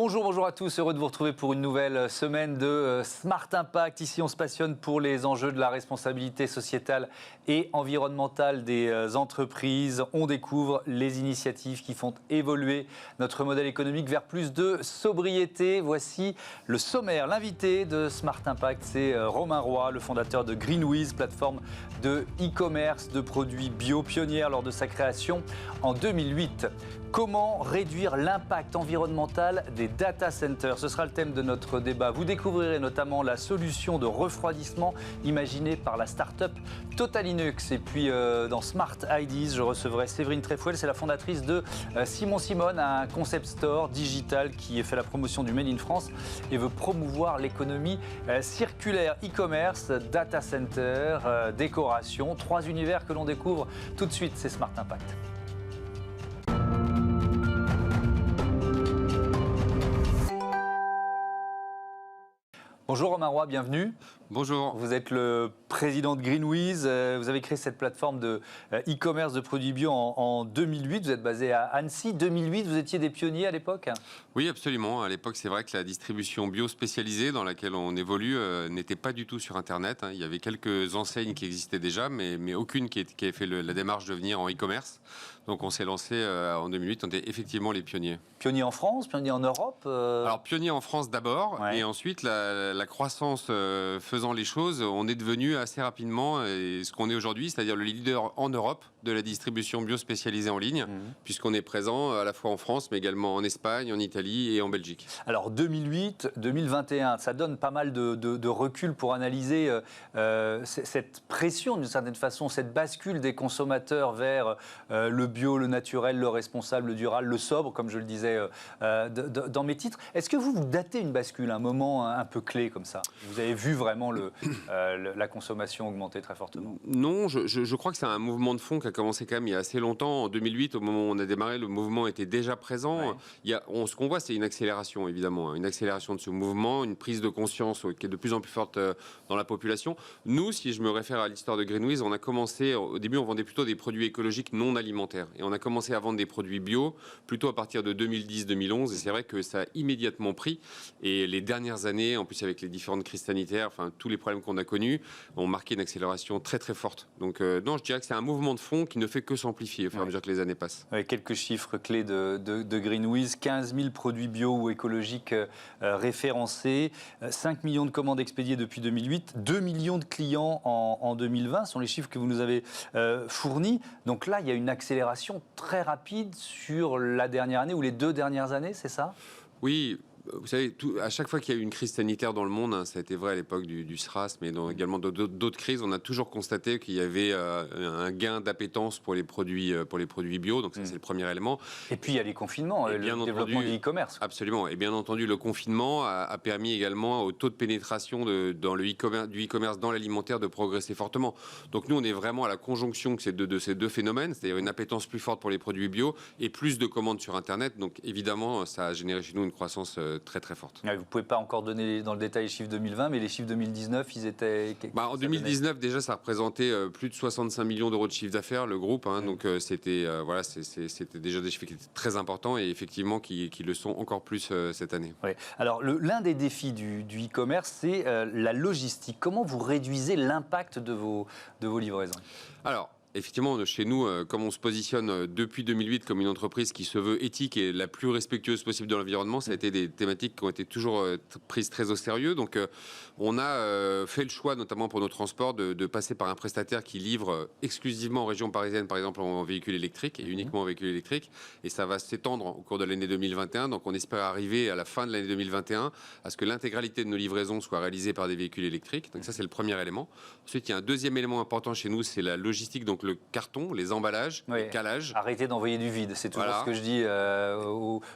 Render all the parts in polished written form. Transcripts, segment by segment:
Bonjour à tous, heureux de vous retrouver pour une nouvelle semaine de Smart Impact. Ici, on se passionne pour les enjeux de la responsabilité sociétale et environnementale des entreprises. On découvre les initiatives qui font évoluer notre modèle économique vers plus de sobriété. Voici le sommaire. L'invité de Smart Impact, c'est Romain Roy, le fondateur de GreenWiz, plateforme de e-commerce de produits bio, pionnière lors de sa création en 2008. Comment réduire l'impact environnemental des data centers? Ce sera le thème de notre débat. Vous découvrirez notamment la solution de refroidissement imaginée par la start-up Totalinux. Et puis dans Smart Ideas, je recevrai Séverine Tréfouel, c'est la fondatrice de Simon Simone, un concept store digital qui fait la promotion du Made in France et veut promouvoir l'économie circulaire, e-commerce, data center, décoration. 3 univers que l'on découvre tout de suite, c'est Smart Impact. Bonjour Romain Roy, bienvenue. Bonjour. Vous êtes le président de GreenWiz. Vous avez créé cette plateforme de e-commerce de produits bio en 2008. Vous êtes basé à Annecy. 2008, vous étiez des pionniers à l'époque? Oui, absolument. À l'époque, c'est vrai que la distribution bio spécialisée dans laquelle on évolue n'était pas du tout sur Internet. Il y avait quelques enseignes qui existaient déjà, mais aucune qui avait fait la démarche de venir en e-commerce. Donc on s'est lancé en 2008, on était effectivement les pionniers. Pionniers en France, pionniers en Europe Alors pionniers en France d'abord, ouais. Et ensuite la croissance faisant les choses, on est devenu assez rapidement ce qu'on est aujourd'hui, c'est-à-dire le leader en Europe de la distribution bio spécialisée en ligne, puisqu'on est présent à la fois en France, mais également en Espagne, en Italie et en Belgique. Alors 2008, 2021, ça donne pas mal de recul pour analyser cette pression d'une certaine façon, cette bascule des consommateurs vers le bio, le naturel, le responsable, le durable, le sobre, comme je le disais dans mes titres. Est-ce que vous datez une bascule, un moment un peu clé comme ça? Vous avez vu vraiment la consommation augmenter très fortement? Non, je crois que c'est un mouvement de fond qui a commencé quand même il y a assez longtemps. En 2008, au moment où on a démarré, le mouvement était déjà présent. Ouais. Ce qu'on voit, c'est une accélération, évidemment. Une accélération de ce mouvement, une prise de conscience qui est de plus en plus forte dans la population. Nous, si je me réfère à l'histoire de GreenWiz, on a commencé, au début, on vendait plutôt des produits écologiques non alimentaires. Et on a commencé à vendre des produits bio plutôt à partir de 2010-2011. Et c'est vrai que ça a immédiatement pris. Et les dernières années, en plus avec les différentes crises sanitaires, enfin tous les problèmes qu'on a connus, ont marqué une accélération très très forte. Donc non, je dirais que c'est un mouvement de fond qui ne fait que s'amplifier au fur et à mesure que les années passent. Ouais, quelques chiffres clés de GreenWiz, 15 000 produits bio ou écologiques référencés, 5 millions de commandes expédiées depuis 2008, 2 millions de clients en 2020, ce sont les chiffres que vous nous avez fournis. Donc là, il y a une accélération très rapide sur la dernière année ou les 2 dernières années, c'est ça? Oui. Vous savez, à chaque fois qu'il y a eu une crise sanitaire dans le monde, ça a été vrai à l'époque du SRAS, mais également d'autres crises, on a toujours constaté qu'il y avait un gain d'appétence pour les produits bio. Donc ça, c'est le premier élément. Et puis il y a les confinements, le développement du e-commerce. Absolument. Et bien entendu, le confinement a permis également au taux de pénétration du e-commerce dans l'alimentaire de progresser fortement. Donc nous, on est vraiment à la conjonction de ces deux phénomènes, c'est-à-dire une appétence plus forte pour les produits bio et plus de commandes sur Internet. Donc évidemment, ça a généré chez nous une croissance très très forte. Vous ne pouvez pas encore donner dans le détail les chiffres 2020, mais les chiffres 2019, ils étaient... En 2019, déjà, ça représentait plus de 65 millions d'euros de chiffre d'affaires, le groupe. Donc c'était déjà des chiffres qui étaient très importants et effectivement qui le sont encore plus cette année. Oui. Alors l'un des défis du e-commerce, c'est la logistique. Comment vous réduisez l'impact de vos livraisons? Alors, effectivement, chez nous, comme on se positionne depuis 2008 comme une entreprise qui se veut éthique et la plus respectueuse possible de l'environnement, ça a été des thématiques qui ont été toujours prises très au sérieux. Donc, on a fait le choix, notamment pour nos transports, de passer par un prestataire qui livre exclusivement en région parisienne, par exemple, en véhicule électrique et uniquement en véhicule électrique. Et ça va s'étendre au cours de l'année 2021. Donc, on espère arriver à la fin de l'année 2021 à ce que l'intégralité de nos livraisons soit réalisée par des véhicules électriques. Donc, ça, c'est le premier élément. Ensuite, il y a un deuxième élément important chez nous, c'est la logistique. Donc, le carton, les emballages, les calages. Arrêtez d'envoyer du vide, c'est toujours ce que je dis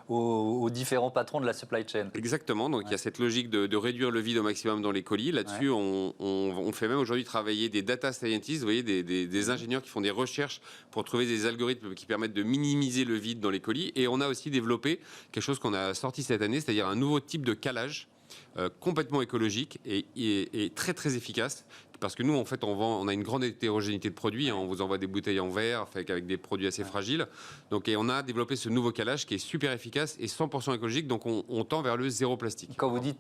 aux différents patrons de la supply chain. Exactement, donc il y a cette logique de réduire le vide au maximum dans les colis. Là-dessus, on fait même aujourd'hui travailler des data scientists, vous voyez, des ingénieurs qui font des recherches pour trouver des algorithmes qui permettent de minimiser le vide dans les colis. Et on a aussi développé quelque chose qu'on a sorti cette année, c'est-à-dire un nouveau type de calage complètement écologique et très très efficace parce que nous, en fait, on a une grande hétérogénéité de produits. Hein. On vous envoie des bouteilles en verre avec des produits assez fragiles. Donc, et on a développé ce nouveau calage qui est super efficace et 100% écologique. Donc, on tend vers le zéro plastique. Quand vous dites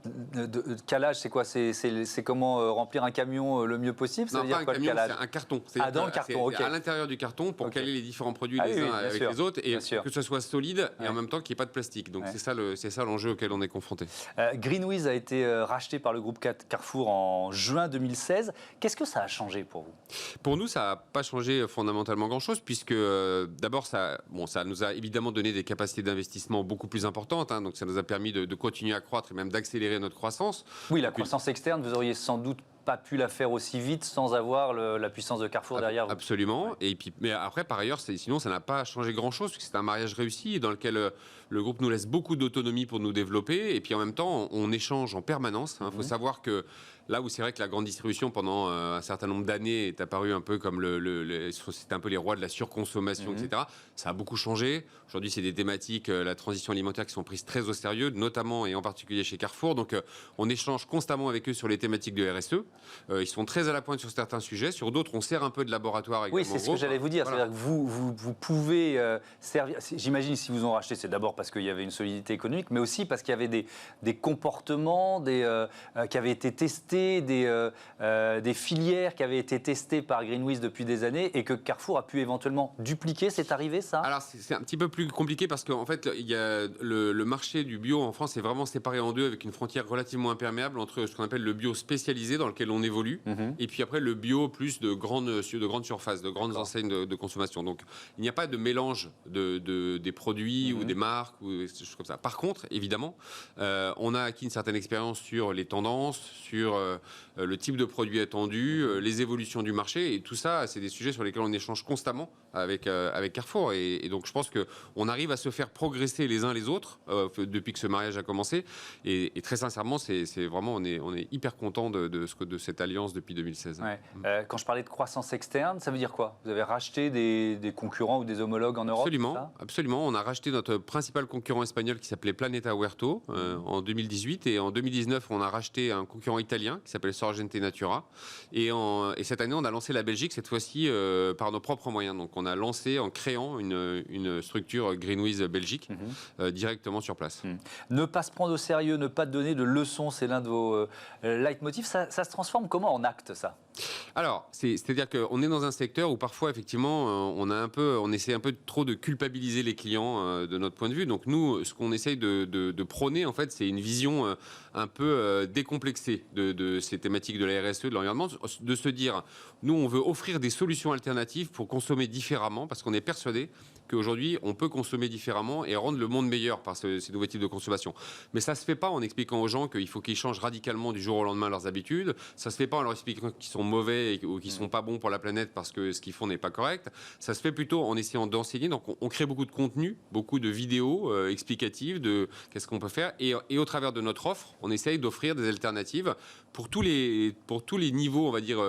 calage, c'est quoi? C'est comment remplir un camion le mieux possible? Ça Non, veut dire pas un quoi, camion, le calage? c'est un carton. Dans le carton, ok. À l'intérieur du carton pour caler les différents produits les uns avec les autres et que ce soit solide et en même temps qu'il n'y ait pas de plastique. Donc c'est ça l'enjeu auquel on est confronté. Greenwiz a été racheté par le groupe Carrefour en juin 2016. Qu'est-ce que ça a changé pour vous? Pour nous, ça n'a pas changé fondamentalement grand-chose puisque d'abord, ça nous a évidemment donné des capacités d'investissement beaucoup plus importantes. Hein, donc ça nous a permis de continuer à croître et même d'accélérer notre croissance. Oui, la croissance externe, vous auriez sans doute pas pu la faire aussi vite sans avoir la puissance de Carrefour derrière vous. Absolument. Et puis, mais après, par ailleurs, sinon, ça n'a pas changé grand-chose, puisque c'est un mariage réussi dans lequel le groupe nous laisse beaucoup d'autonomie pour nous développer. Et puis, en même temps, on échange en permanence. Il faut savoir que là où c'est vrai que la grande distribution, pendant un certain nombre d'années, est apparue un peu comme c'était un peu les rois de la surconsommation, etc. Ça a beaucoup changé. Aujourd'hui, c'est des thématiques, la transition alimentaire, qui sont prises très au sérieux, notamment et en particulier chez Carrefour. Donc, on échange constamment avec eux sur les thématiques de RSE. Ils sont très à la pointe sur certains sujets. Sur d'autres, on sert un peu de laboratoire. Oui, c'est ce que j'allais vous dire. Voilà. C'est-à-dire que vous pouvez servir. J'imagine, si vous ont racheté, c'est d'abord parce qu'il y avait une solidité économique, mais aussi parce qu'il y avait des comportements qui avaient été testés, des filières qui avaient été testées par Greenwiz depuis des années et que Carrefour a pu éventuellement dupliquer. C'est arrivé, ça? Alors, c'est un petit peu plus compliqué parce qu'en fait, il y a le marché du bio en France est vraiment séparé en deux avec une frontière relativement imperméable entre ce qu'on appelle le bio spécialisé dans lequel on évolue et puis après le bio plus de grandes surfaces, de grandes enseignes de consommation. Donc il n'y a pas de mélange des produits ou des marques ou des choses comme ça. Par contre, évidemment, on a acquis une certaine expérience sur les tendances, sur le type de produit attendu, les évolutions du marché et tout ça, c'est des sujets sur lesquels on échange constamment avec Carrefour et donc je pense qu'on arrive à se faire progresser les uns les autres depuis que ce mariage a commencé et très sincèrement, c'est vraiment on est hyper content de cette alliance depuis 2016. Ouais. Quand je parlais de croissance externe, ça veut dire quoi? Vous avez racheté des concurrents ou des homologues en Europe? Absolument. On a racheté notre principal concurrent espagnol qui s'appelait Planeta Huerto en 2018 et en 2019 on a racheté un concurrent italien qui s'appelle Sorgente Natura et cette année on a lancé la Belgique cette fois-ci par nos propres moyens. Donc on a lancé en créant une structure Greenwiz Belgique directement sur place. Ne pas se prendre au sérieux, ne pas donner de leçons, c'est l'un de vos leitmotifs. Ça se transforme comment en acte, ça? Alors, c'est-à-dire qu'on est dans un secteur où parfois, effectivement, on essaie un peu trop de culpabiliser les clients de notre point de vue. Donc nous, ce qu'on essaye de prôner, en fait, c'est une vision un peu décomplexée de ces thématiques de la RSE, de l'environnement, de se dire, nous, on veut offrir des solutions alternatives pour consommer différemment, parce qu'on est persuadé qu'aujourd'hui, on peut consommer différemment et rendre le monde meilleur par ces nouveaux types de consommation. Mais ça ne se fait pas en expliquant aux gens qu'il faut qu'ils changent radicalement du jour au lendemain leurs habitudes. Ça ne se fait pas en leur expliquant qu'ils sont mauvais ou qu'ils ne sont pas bons pour la planète parce que ce qu'ils font n'est pas correct. Ça se fait plutôt en essayant d'enseigner. Donc, on crée beaucoup de contenu, beaucoup de vidéos explicatives de qu'est-ce qu'on peut faire. Et au travers de notre offre, on essaye d'offrir des alternatives pour tous les niveaux, on va dire,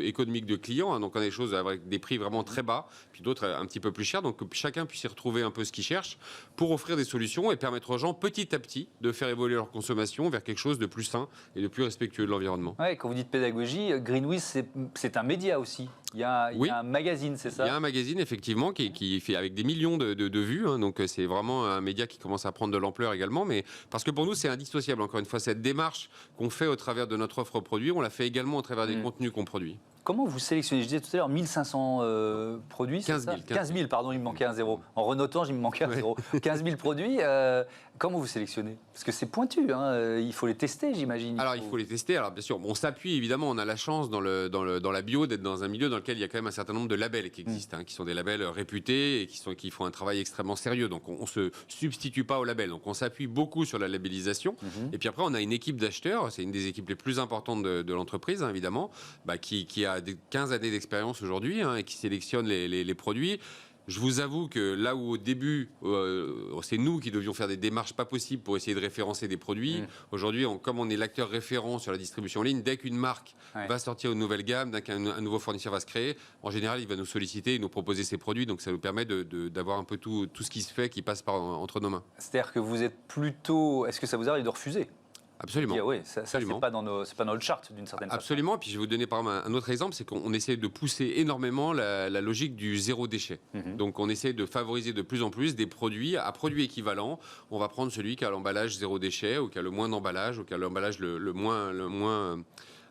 économiques de clients. Hein. Donc, on a des choses avec des prix vraiment très bas, puis d'autres un petit peu plus chers. Donc, chacun puisse y retrouver un peu ce qu'il cherche pour offrir des solutions et permettre aux gens petit à petit de faire évoluer leur consommation vers quelque chose de plus sain et de plus respectueux de l'environnement. Ouais, quand vous dites pédagogie, Greenwiz, c'est un média aussi. Il y a un magazine, c'est ça? Il y a un magazine, effectivement, qui fait avec des millions de vues. Hein, donc, c'est vraiment un média qui commence à prendre de l'ampleur également. Mais parce que pour nous, c'est indissociable. Encore une fois, cette démarche qu'on fait au travers de notre offre produit, on la fait également au travers des contenus qu'on produit. Comment vous sélectionnez? Je disais tout à l'heure 1500 produits, 15 000. 15 000, pardon, il me manquait un zéro. En renotant, il me manquait un zéro. 15 000 produits, comment vous sélectionnez? Parce que c'est pointu, hein, il faut les tester, j'imagine. Alors, il faut les tester. Alors, bien sûr, on s'appuie, évidemment, on a la chance dans la bio d'être dans un milieu dans lequel il y a quand même un certain nombre de labels qui existent, hein, qui sont des labels réputés et qui font un travail extrêmement sérieux. Donc, on ne se substitue pas aux labels. Donc, on s'appuie beaucoup sur la labellisation. Et puis après, on a une équipe d'acheteurs. C'est une des équipes les plus importantes de l'entreprise, hein, évidemment, qui a 15 années d'expérience aujourd'hui et qui sélectionne les produits. Je vous avoue que là où au début, c'est nous qui devions faire des démarches pas possibles pour essayer de référencer des produits, aujourd'hui, comme on est l'acteur référent sur la distribution en ligne, dès qu'une marque va sortir une nouvelle gamme, dès qu'un nouveau fournisseur va se créer, en général, il va nous solliciter et nous proposer ses produits. Donc ça nous permet d'avoir un peu tout ce qui se fait, qui passe entre nos mains. C'est-à-dire que vous êtes plutôt... Est-ce que ça vous arrive de refuser? Absolument. Oui, ça c'est pas dans notre charte d'une certaine façon. Absolument. Puis je vais vous donner par exemple un autre exemple, c'est qu'on essaie de pousser énormément la logique du zéro déchet. Donc on essaie de favoriser de plus en plus des produits à produits équivalents. On va prendre celui qui a l'emballage zéro déchet, ou qui a le moins d'emballage, ou qui a l'emballage le moins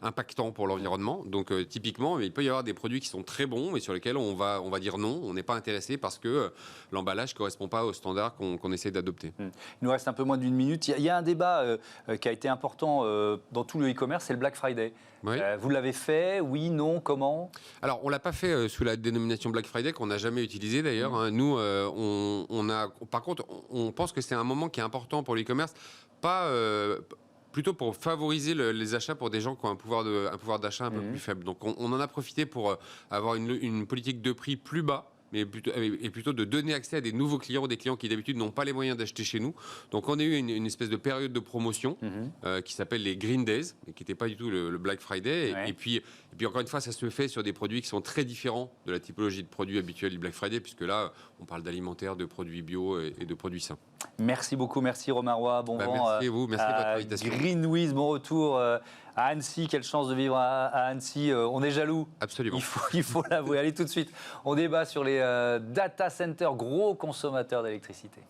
impactant pour l'environnement. Donc typiquement, il peut y avoir des produits qui sont très bons, mais sur lesquels on va dire non, on n'est pas intéressé parce que l'emballage ne correspond pas aux standards qu'on essaie d'adopter. Il nous reste un peu moins d'une minute. Il y a un débat qui a été important dans tout le e-commerce, c'est le Black Friday. Oui. Vous l'avez fait? Oui, non, comment? Alors, on ne l'a pas fait sous la dénomination Black Friday, qu'on n'a jamais utilisé d'ailleurs. Nous, par contre, on pense que c'est un moment qui est important pour l'e-commerce, plutôt pour favoriser les achats pour des gens qui ont un pouvoir d'achat un peu plus faible. Donc on en a profité pour avoir une politique de prix plus bas, mais plutôt de donner accès à des nouveaux clients, des clients qui d'habitude n'ont pas les moyens d'acheter chez nous. Donc on a eu une espèce de période de promotion qui s'appelle les Green Days, et qui n'était pas du tout le Black Friday. Ouais. Et puis encore une fois, ça se fait sur des produits qui sont très différents de la typologie de produits habituels du Black Friday, puisque là, on parle d'alimentaire, de produits bio et de produits sains. Merci beaucoup, merci Romain Roy. Bon vent. Merci à vous, merci de votre invitation. Greenwiz, bon retour à Annecy. Quelle chance de vivre à Annecy. On est jaloux. Absolument. Il faut l'avouer. Allez, tout de suite, on débat sur les data centers, gros consommateurs d'électricité.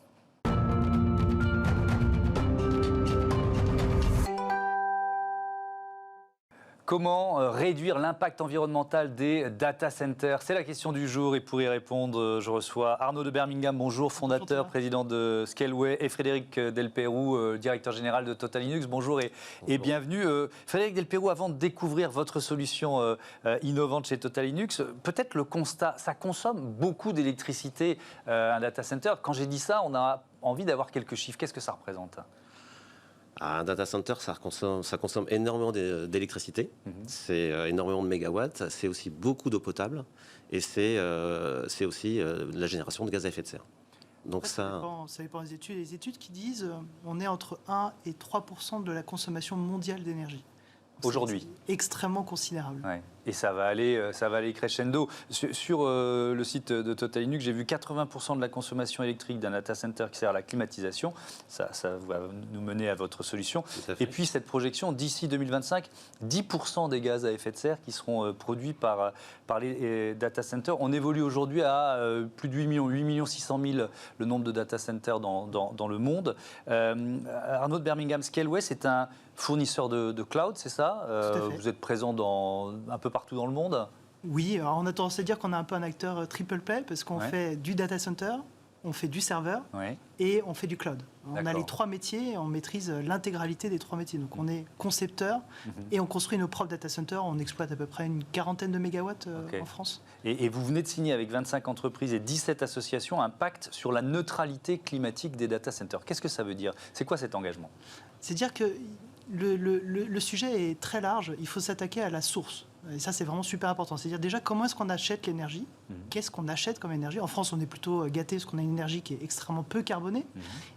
Comment réduire l'impact environnemental des data centers? C'est la question du jour, et pour y répondre, je reçois Arnaud de Birmingham, bonjour, fondateur, président de Scaleway, et Frédéric Del Perrou, directeur général de TotalEnergies. Bonjour et bienvenue. Frédéric Del Perrou, avant de découvrir votre solution innovante chez TotalEnergies, peut-être le constat, ça consomme beaucoup d'électricité, un data center. Quand j'ai dit ça, on a envie d'avoir quelques chiffres. Qu'est-ce que ça représente? Un data center, ça consomme énormément d'électricité, c'est énormément de mégawatts, c'est aussi beaucoup d'eau potable, et c'est aussi la génération de gaz à effet de serre. Donc ça dépend des études. Les études qui disent on est entre 1 et 3% de la consommation mondiale d'énergie. Aujourd'hui. C'est extrêmement considérable. Ouais. Et ça va aller crescendo. Sur le site de TotalEnergies, j'ai vu 80% de la consommation électrique d'un data center qui sert à la climatisation. Ça va nous mener à votre solution. Et puis cette projection, d'ici 2025, 10% des gaz à effet de serre qui seront produits par les data centers. On évolue aujourd'hui à plus de 8 600 000 le nombre de data centers dans le monde. Arnaud de Birmingham, Scaleway, c'est un fournisseur de cloud, c'est ça? Vous êtes présent un peu partout dans le monde? Oui, alors on a tendance à dire qu'on a un peu un acteur triple play, parce qu'on fait du data center, on fait du serveur et on fait du cloud. On a les trois métiers et on maîtrise l'intégralité des trois métiers. Donc on est concepteur et on construit nos propres data centers. On exploite à peu près une quarantaine de mégawatts en France. Et vous venez de signer avec 25 entreprises et 17 associations un pacte sur la neutralité climatique des data centers. Qu'est-ce que ça veut dire? C'est quoi cet engagement? C'est-à-dire que le sujet est très large. Il faut s'attaquer à la source. Et ça, c'est vraiment super important. C'est-à-dire déjà, comment est-ce qu'on achète l'énergie? Qu'est-ce qu'on achète comme énergie? En France, on est plutôt gâté parce qu'on a une énergie qui est extrêmement peu carbonée.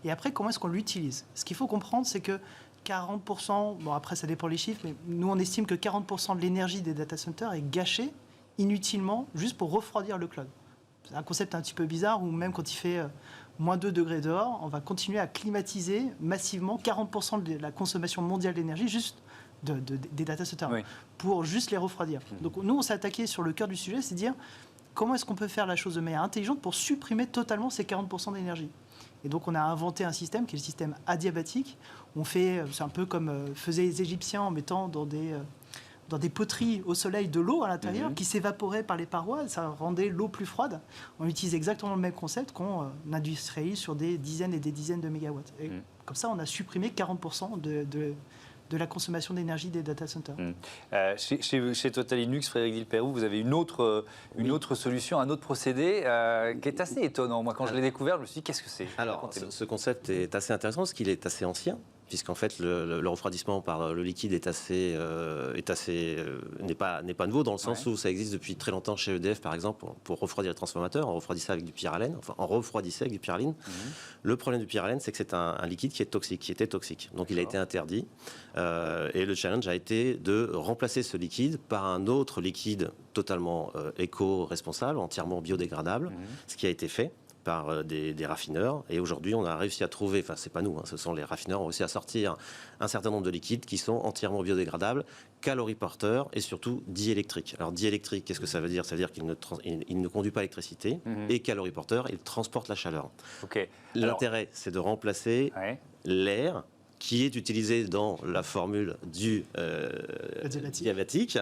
Et après, comment est-ce qu'on l'utilise? Ce qu'il faut comprendre, c'est que 40%, bon après ça dépend les chiffres, mais nous on estime que 40% de l'énergie des data centers est gâchée inutilement juste pour refroidir le cloud. C'est un concept un petit peu bizarre où même quand il fait moins 2 degrés dehors, on va continuer à climatiser massivement 40% de la consommation mondiale d'énergie juste des data centers pour juste les refroidir. Donc nous on s'est attaqué sur le cœur du sujet, c'est dire comment est-ce qu'on peut faire la chose de manière intelligente pour supprimer totalement ces 40% d'énergie. Et donc on a inventé un système qui est le système adiabatique. C'est un peu comme faisaient les Égyptiens en mettant dans des poteries au soleil de l'eau à l'intérieur qui s'évaporait par les parois, ça rendait l'eau plus froide. On utilise exactement le même concept qu'on industrialise sur des dizaines et des dizaines de mégawatts. Et comme ça, on a supprimé 40% de la consommation d'énergie des data centers. Chez TotalEnergies, Frédéric Del Perrou, vous avez une autre solution, un autre procédé qui est assez étonnant. Moi, quand je l'ai découvert, je me suis dit, qu'est-ce que c'est? Alors, ce concept est assez intéressant parce qu'il est assez ancien, puisqu'en fait, le refroidissement par le liquide n'est pas nouveau, dans le sens où ça existe depuis très longtemps chez EDF, par exemple, pour refroidir les transformateurs. On refroidissait avec du pyralène. Le problème du pyralène, c'est que c'est un liquide qui était toxique. Donc, il a été interdit. Et le challenge a été de remplacer ce liquide par un autre liquide totalement éco-responsable, entièrement biodégradable, ce qui a été fait. par des raffineurs. Et aujourd'hui, on a réussi à trouver, enfin, c'est pas nous, ce sont les raffineurs, ont réussi à sortir un certain nombre de liquides qui sont entièrement biodégradables, caloriporteurs et surtout diélectriques. Alors, diélectrique, qu'est-ce que ça veut dire? Ça veut dire qu'il ne conduit pas l'électricité, et caloriporteur, il transporte la chaleur. Ok. L'intérêt, c'est de remplacer l'air qui est utilisé dans la formule du diabatique,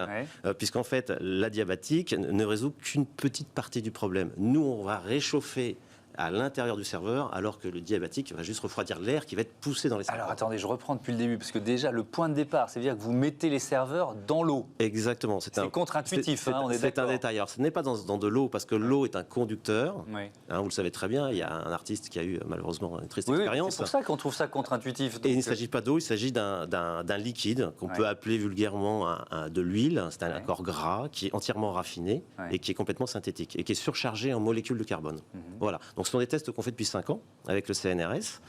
puisqu'en fait, la diabatique ne résout qu'une petite partie du problème. Nous, on va réchauffer à l'intérieur du serveur, alors que le diabatique va juste refroidir l'air qui va être poussé dans les serveurs. Alors attendez, je reprends depuis le début, parce que déjà le point de départ, c'est-à-dire que vous mettez les serveurs dans l'eau. Exactement. C'est contre-intuitif, on est d'accord. C'est un détail. Alors ce n'est pas dans de l'eau, parce que l'eau est un conducteur. Vous le savez très bien, il y a un artiste qui a eu malheureusement une triste expérience. C'est pour ça qu'on trouve ça contre-intuitif. Et il ne s'agit pas d'eau, il s'agit d'un liquide qu'on peut appeler vulgairement de l'huile. C'est un corps gras qui est entièrement raffiné et qui est complètement synthétique et qui est surchargé en molécules de carbone. Voilà. Donc ce sont des tests qu'on fait depuis 5 ans avec le CNRS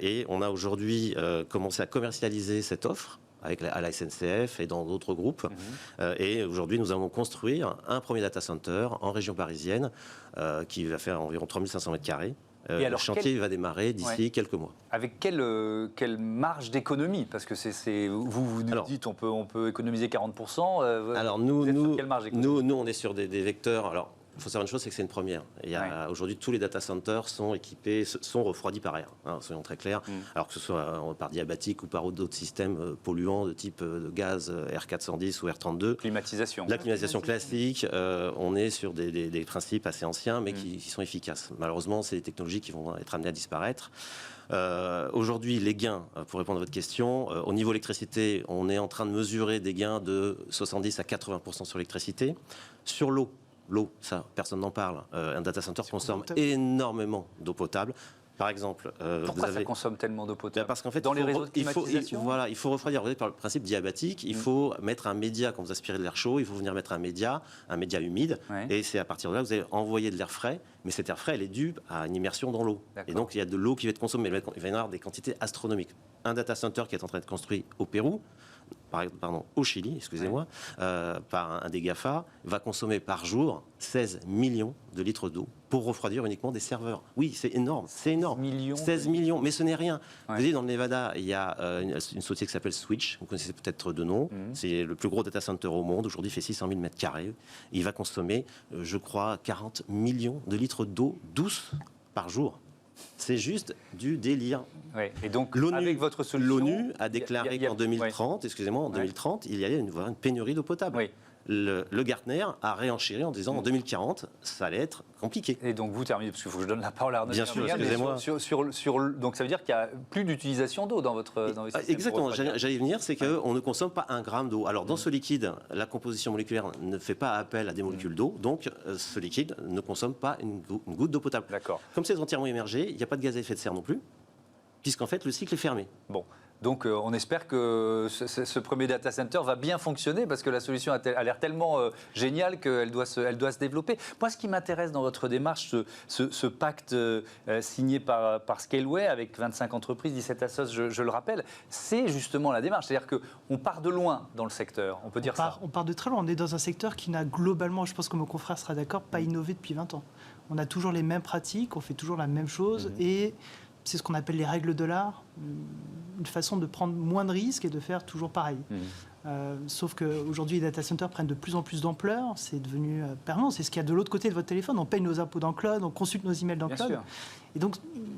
et on a aujourd'hui commencé à commercialiser cette offre à la SNCF et dans d'autres groupes. Et aujourd'hui, nous allons construire un premier data center en région parisienne qui va faire environ 3500 mètres carrés. Le chantier va démarrer d'ici quelques mois. Avec quelle marge d'économie? Parce que vous nous dites on peut économiser 40%. Alors nous, quelle marge d'économie? Nous, on est sur des vecteurs. Alors, il faut savoir une chose, c'est que c'est une première. Aujourd'hui, tous les data centers sont équipés, sont refroidis par air, soyons très clairs. Alors que ce soit par diabatique ou par d'autres systèmes polluants de type de gaz R410 ou R32. Climatisation. La climatisation classique, on est sur des principes assez anciens, mais qui sont efficaces. Malheureusement, c'est des technologies qui vont être amenées à disparaître. Aujourd'hui, les gains, pour répondre à votre question, au niveau électricité, on est en train de mesurer des gains de 70 à 80% sur l'électricité. Sur l'eau, ça, personne n'en parle. Un data center consomme énormément d'eau potable. Par exemple, pourquoi ça consomme tellement d'eau potable? Parce qu'en fait, dans les réseaux de climatisation, il faut refroidir. Vous voyez, par le principe diabatique, il faut mettre un média quand vous aspirez de l'air chaud. Il faut venir mettre un média humide, et c'est à partir de là que vous allez envoyer de l'air frais. Mais cet air frais, elle est due à une immersion dans l'eau. Et donc, il y a de l'eau qui va être consommée. Il va y avoir des quantités astronomiques. Un data center qui est en train d'être construit au Pérou, au Chili, excusez-moi, par un des GAFA, va consommer par jour 16 millions de litres d'eau pour refroidir uniquement des serveurs. Oui, c'est énorme, 16 millions, mais ce n'est rien. Vous voyez, dans le Nevada, il y a une société qui s'appelle Switch, vous connaissez peut-être de nom, c'est le plus gros data center au monde, aujourd'hui il fait 600 000 mètres carrés. Il va consommer, je crois, 40 millions de litres d'eau douce par jour. C'est juste du délire. Et donc, avec votre solution, l'ONU a déclaré qu'en 2030, en 2030, il y allait avoir une pénurie d'eau potable. Le Gartner a réenchéri en disant en 2040, ça allait être compliqué. Et donc vous terminez, parce qu'il faut que je donne la parole à Arnaud. Bien sûr, excusez-moi. Donc ça veut dire qu'il n'y a plus d'utilisation d'eau dans votre système. Exactement, j'allais venir, c'est qu'on ne consomme pas 1 gramme d'eau. Alors dans ce liquide, la composition moléculaire ne fait pas appel à des molécules d'eau, donc ce liquide ne consomme pas une goutte d'eau potable. D'accord. Comme c'est entièrement immergé, il n'y a pas de gaz à effet de serre non plus, puisqu'en fait le cycle est fermé. Bon. Donc on espère que ce premier data center va bien fonctionner parce que la solution a l'air tellement géniale qu'elle doit se développer. Moi, ce qui m'intéresse dans votre démarche, ce pacte signé par Scaleway avec 25 entreprises, 17 assos, je le rappelle, c'est justement la démarche. C'est-à-dire qu'on part de loin dans le secteur, on peut dire ça. On part de très loin. On est dans un secteur qui n'a globalement, je pense que mon confrère sera d'accord, pas innové depuis 20 ans. On a toujours les mêmes pratiques, on fait toujours la même chose et c'est ce qu'on appelle les règles de l'art, une façon de prendre moins de risques et de faire toujours pareil. Sauf qu'aujourd'hui, les data centers prennent de plus en plus d'ampleur, c'est devenu permanent, c'est ce qu'il y a de l'autre côté de votre téléphone, on paye nos impôts dans le cloud, on consulte nos emails dans le cloud. Et donc,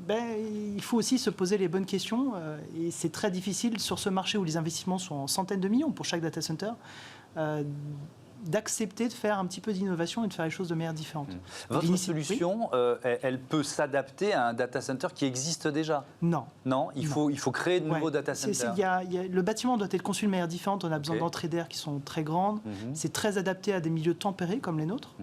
il faut aussi se poser les bonnes questions, et c'est très difficile sur ce marché où les investissements sont en centaines de millions pour chaque data center, d'accepter de faire un petit peu d'innovation et de faire les choses de manière différente. Votre solution, elle peut s'adapter à un data center qui existe déjà? Non. Non, il faut créer de nouveaux data centers. Le bâtiment doit être conçu de manière différente. On a besoin d'entrées d'air qui sont très grandes. C'est très adapté à des milieux tempérés comme les nôtres.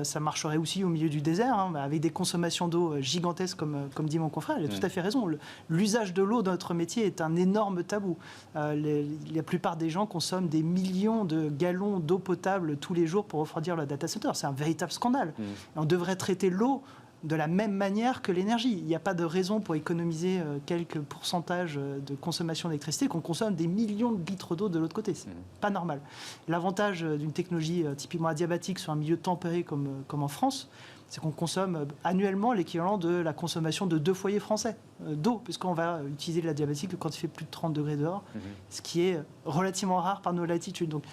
Ça marcherait aussi au milieu du désert, avec des consommations d'eau gigantesques, comme dit mon confrère. Il a tout à fait raison. L'usage de l'eau dans notre métier est un énorme tabou. La plupart des gens consomment des millions de gallons d'eau potable tous les jours pour refroidir le data center. C'est un véritable scandale. On devrait traiter l'eau de la même manière que l'énergie. Il n'y a pas de raison pour économiser quelques pourcentages de consommation d'électricité qu'on consomme des millions de litres d'eau de l'autre côté. C'est pas normal. L'avantage d'une technologie typiquement adiabatique sur un milieu tempéré comme en France, c'est qu'on consomme annuellement l'équivalent de la consommation de 2 foyers français d'eau, puisqu'on va utiliser de l'adiabatique quand il fait plus de 30 degrés dehors, ce qui est relativement rare par nos latitudes. Donc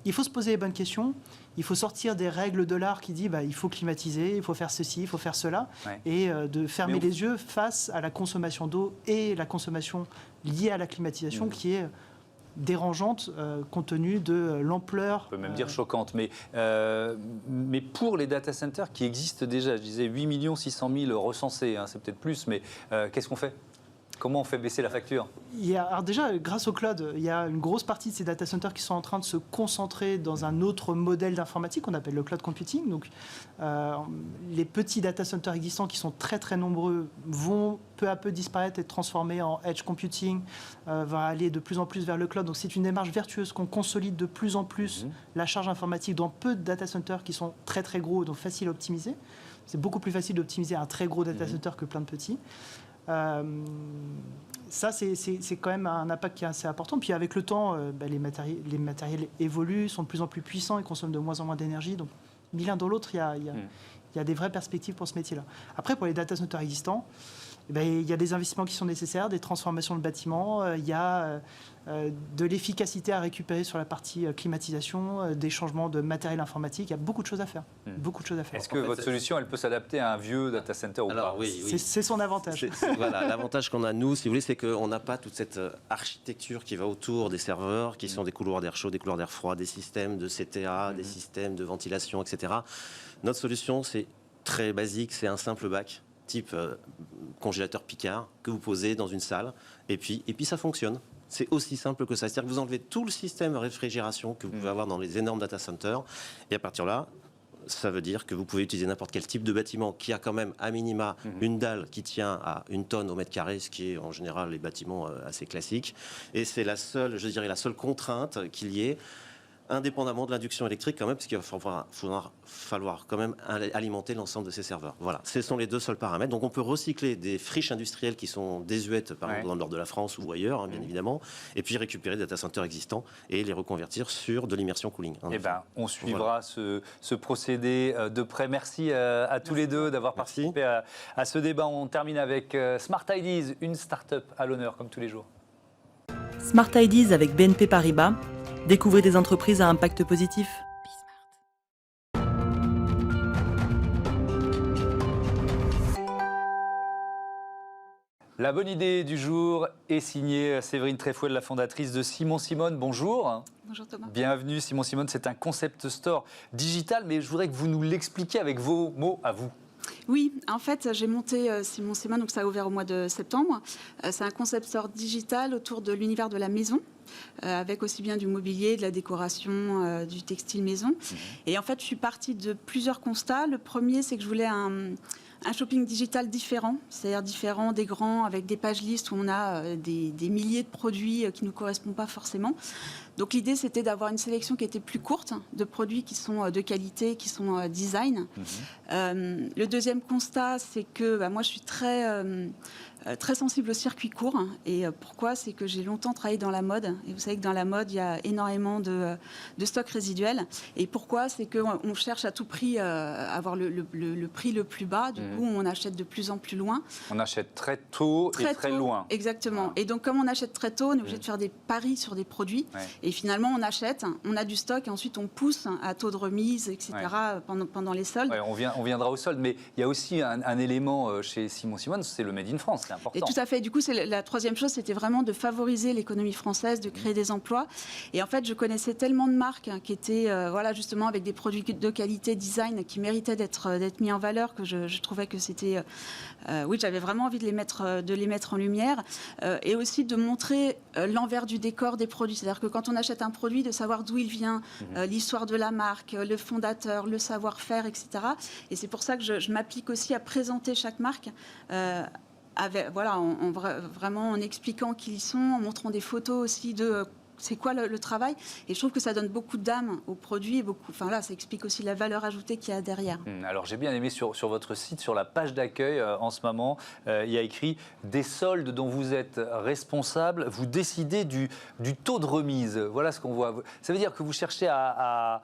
il faut se poser les bonnes questions. Il faut sortir des règles de l'art qui disent il faut climatiser, il faut faire ceci, il faut faire cela, et de fermer les yeux face à la consommation d'eau et la consommation liée à la climatisation qui est dérangeante compte tenu de l'ampleur. On peut même dire choquante. Mais pour les data centers qui existent déjà, je disais 8 600 000 recensés, c'est peut-être plus, mais qu'est-ce qu'on fait ? Comment on fait baisser la facture ? Alors déjà, grâce au cloud, il y a une grosse partie de ces data centers qui sont en train de se concentrer dans un autre modèle d'informatique qu'on appelle le cloud computing. Donc, les petits data centers existants qui sont très très nombreux vont peu à peu disparaître et être transformés en edge computing, va aller de plus en plus vers le cloud. Donc c'est une démarche vertueuse qu'on consolide de plus en plus la charge informatique dans peu de data centers qui sont très très gros, donc faciles à optimiser. C'est beaucoup plus facile d'optimiser un très gros data center que plein de petits. Ça, c'est quand même un impact qui est assez important. Puis avec le temps, les matériels évoluent, sont de plus en plus puissants et consomment de moins en moins d'énergie. Donc, ni l'un dans l'autre, il y a des vraies perspectives pour ce métier-là. Après, pour les data centers existants, il y a des investissements qui sont nécessaires, des transformations de bâtiments, il y a de l'efficacité à récupérer sur la partie climatisation, des changements de matériel informatique. Il y a beaucoup de choses à faire. Beaucoup de choses à faire. Est-ce que votre solution, elle peut s'adapter à un vieux data center ou pas ? Oui. C'est son avantage. Voilà, l'avantage qu'on a, nous, si vous voulez, c'est qu'on n'a pas toute cette architecture qui va autour des serveurs, qui sont des couloirs d'air chaud, des couloirs d'air froid, des systèmes de CTA, des systèmes de ventilation, etc. Notre solution, c'est très basique, c'est un simple bac type congélateur Picard que vous posez dans une salle et puis ça fonctionne. C'est aussi simple que ça. C'est-à-dire que vous enlevez tout le système de réfrigération que vous pouvez avoir dans les énormes data centers et à partir de là, ça veut dire que vous pouvez utiliser n'importe quel type de bâtiment qui a quand même à minima une dalle qui tient à 1 tonne au mètre carré, ce qui est en général les bâtiments assez classiques. Et c'est la seule contrainte qu'il y ait, indépendamment de l'induction électrique quand même, parce qu'il va falloir quand même alimenter l'ensemble de ces serveurs. Voilà, ce sont les 2 seuls paramètres. Donc on peut recycler des friches industrielles qui sont désuètes, par exemple dans le nord de la France ou ailleurs, bien évidemment, et puis récupérer des data centers existants et les reconvertir sur de l'immersion cooling. On suivra ce procédé de près. Merci à tous les deux d'avoir participé à ce débat. On termine avec Smart Ideas, une start-up à l'honneur, comme tous les jours. Smart Ideas avec BNP Paribas. Découvrez des entreprises à impact positif. La bonne idée du jour est signée Séverine Tréfouel, la fondatrice de Simon Simone. Bonjour. Bonjour Thomas. Bienvenue Simon Simone, c'est un concept store digital, mais je voudrais que vous nous l'expliquiez avec vos mots à vous. Oui, en fait, j'ai monté Simon Simone, donc ça a ouvert au mois de septembre. C'est un concept store digital autour de l'univers de la maison, avec aussi bien du mobilier, de la décoration, du textile maison. Et en fait, je suis partie de plusieurs constats. Le premier, c'est que je voulais un shopping digital différent, c'est-à-dire différent des grands, avec des pages listes où on a des milliers de produits qui ne nous correspondent pas forcément. Donc l'idée, c'était d'avoir une sélection qui était plus courte, de produits qui sont de qualité, qui sont design. Le deuxième constat, c'est que moi, je suis très sensible au circuit court. Et pourquoi ? C'est que j'ai longtemps travaillé dans la mode. Et vous savez que dans la mode, il y a énormément de stocks résiduels. Et pourquoi ? C'est qu'on cherche à tout prix à avoir le prix le plus bas. Du coup, on achète de plus en plus loin. On achète très tôt et très loin. Exactement. Voilà. Et donc, comme on achète très tôt, on est obligé de faire des paris sur des produits. Et finalement, on achète, on a du stock et ensuite on pousse à taux de remise, etc. Pendant les soldes. On viendra aux soldes. Mais il y a aussi un élément chez Simon Simone, c'est le Made in France. C'est important. Et tout à fait. Du coup, la troisième chose, c'était vraiment de favoriser l'économie française, de créer des emplois. Et en fait, je connaissais tellement de marques qui étaient justement avec des produits de qualité, design, qui méritaient d'être mis en valeur, que je trouvais que c'était... j'avais vraiment envie de les mettre en lumière. Et aussi de montrer l'envers du décor des produits. C'est-à-dire que quand on achète un produit, de savoir d'où il vient, l'histoire de la marque, le fondateur, le savoir-faire, etc. Et c'est pour ça que je m'applique aussi à présenter chaque marque vraiment en expliquant qui ils sont, en montrant des photos aussi de c'est quoi le travail. Et je trouve que ça donne beaucoup d'âme au produit. Ça explique aussi la valeur ajoutée qu'il y a derrière. Alors j'ai bien aimé sur votre site, sur la page d'accueil en ce moment, il y a écrit « Des soldes dont vous êtes responsable, vous décidez du taux de remise ». Voilà ce qu'on voit. Ça veut dire que vous cherchez à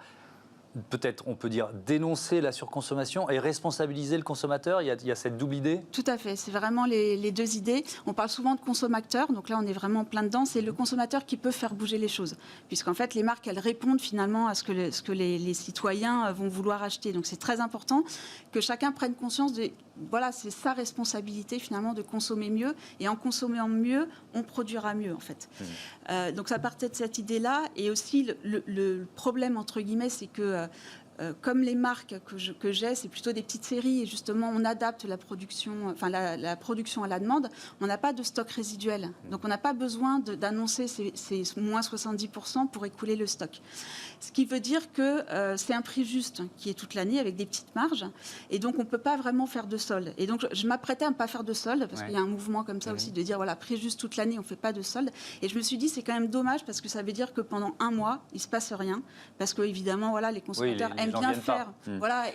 peut-être, on peut dire, dénoncer la surconsommation et responsabiliser le consommateur. Il y a cette double idée. Tout à fait, c'est vraiment les deux idées. On parle souvent de consommateur, donc là on est vraiment plein dedans. C'est le consommateur qui peut faire bouger les choses, puisqu'en fait les marques, elles répondent finalement à ce que les citoyens vont vouloir acheter. Donc c'est très important que chacun prenne conscience de... Voilà, c'est sa responsabilité finalement de consommer mieux, et en consommant mieux, on produira mieux en fait. Donc ça partait de cette idée-là, et aussi le problème entre guillemets, c'est que comme les marques que j'ai, c'est plutôt des petites séries, et justement on adapte la production, la production à la demande, on n'a pas de stock résiduel. Donc on n'a pas besoin d'annoncer ces moins 70% pour écouler le stock. Ce qui veut dire que c'est un prix juste qui est toute l'année avec des petites marges, et donc on ne peut pas vraiment faire de solde. Et donc je m'apprêtais à ne pas faire de solde, parce qu'il y a un mouvement comme ça aussi de dire voilà, prix juste toute l'année, on ne fait pas de solde. Et je me suis dit c'est quand même dommage, parce que ça veut dire que pendant un mois, il ne se passe rien, parce que évidemment voilà, les consommateurs aiment bien faire,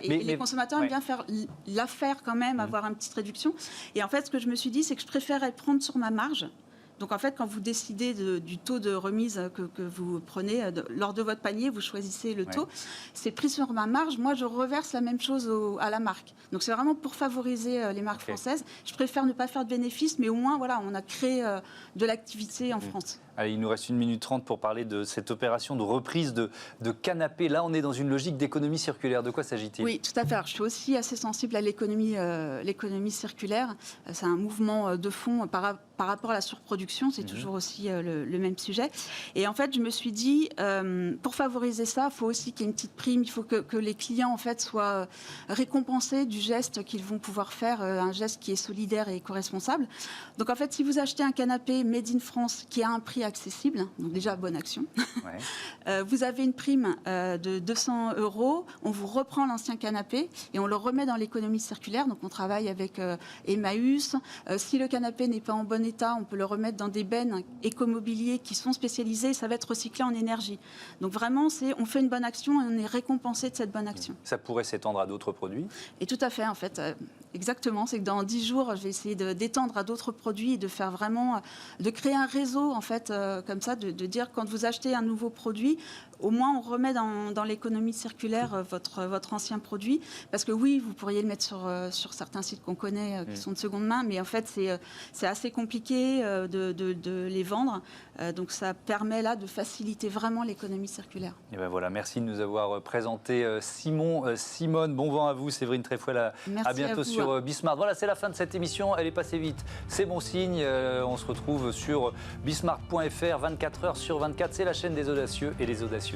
les consommateurs aiment bien faire l'affaire quand même, avoir une petite réduction. Et en fait, ce que je me suis dit, c'est que je préférais prendre sur ma marge. Donc en fait, quand vous décidez du taux de remise que vous prenez lors de votre panier, vous choisissez le taux. C'est pris sur ma marge. Moi, je reverse la même chose à la marque. Donc c'est vraiment pour favoriser les marques françaises. Je préfère ne pas faire de bénéfices, mais au moins, voilà, on a créé de l'activité en France. Allez, il nous reste 1 minute 30 pour parler de cette opération de reprise de canapé. Là, on est dans une logique d'économie circulaire. De quoi s'agit-il ? Oui, tout à fait. Alors, je suis aussi assez sensible à l'économie circulaire. C'est un mouvement de fond par rapport à la surproduction. C'est toujours aussi le même sujet. Et en fait, je me suis dit, pour favoriser ça, il faut aussi qu'il y ait une petite prime. Il faut que les clients en fait, soient récompensés du geste qu'ils vont pouvoir faire, un geste qui est solidaire et éco-responsable. Donc en fait, si vous achetez un canapé Made in France qui a un prix accessible, donc déjà bonne action, vous avez une prime de 200 €, on vous reprend l'ancien canapé et on le remet dans l'économie circulaire. Donc on travaille avec Emmaüs. Si le canapé n'est pas en bon état, on peut le remettre dans des bennes écomobiliers qui sont spécialisés, ça va être recyclé en énergie. Donc vraiment, on fait une bonne action et on est récompensé de cette bonne action. Ça pourrait s'étendre à d'autres produits ? Et tout à fait, en fait. Exactement, c'est que dans 10 jours, je vais essayer d'étendre à d'autres produits et de faire vraiment, de créer un réseau, en fait, comme ça, de dire quand vous achetez un nouveau produit, au moins on remet dans l'économie circulaire votre ancien produit. Parce que oui, vous pourriez le mettre sur certains sites qu'on connaît, qui sont de seconde main, mais en fait, c'est assez compliqué de les vendre. Donc ça permet là de faciliter vraiment l'économie circulaire. Et ben voilà, merci de nous avoir présenté Simone, bon vent à vous, Séverine Tréfoil, à bientôt sur Bismart. Voilà, c'est la fin de cette émission, elle est passée vite, c'est bon signe. On se retrouve sur bismart.fr 24 h sur 24, c'est la chaîne des audacieux et des audacieuses.